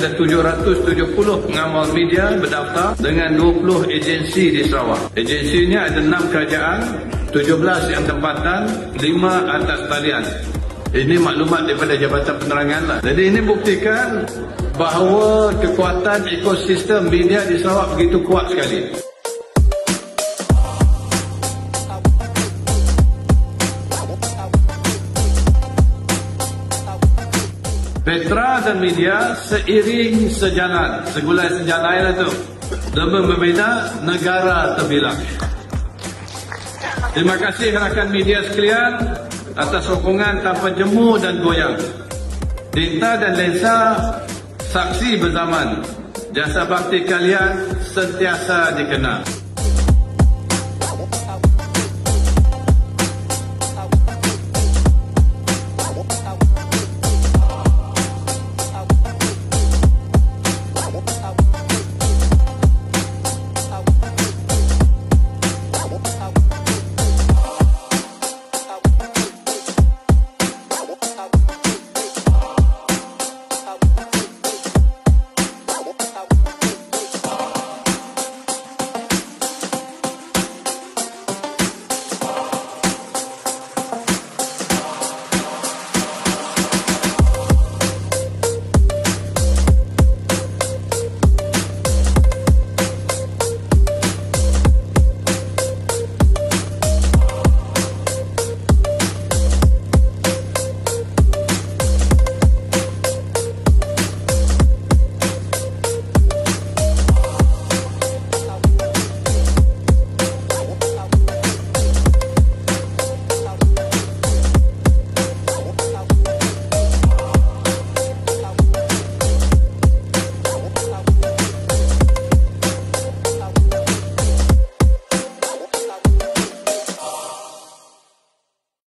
ada 770 pengamal media berdaftar dengan 20 agensi di Sarawak. Agensinya ada 6 kerajaan, 17 yang tempatan, 5 atas talian. Ini maklumat daripada Jabatan Penerangan lah. Jadi ini buktikan bahawa kekuatan ekosistem media di Sarawak begitu kuat sekali. Petra dan media seiring sejalan, segulai sejalan itu demi membina negara terbilang. Terima kasih rakan media sekalian atas sokongan tanpa jemu dan goyang. Dinta dan Lensa saksi berzaman. Jasa bakti kalian sentiasa dikenal.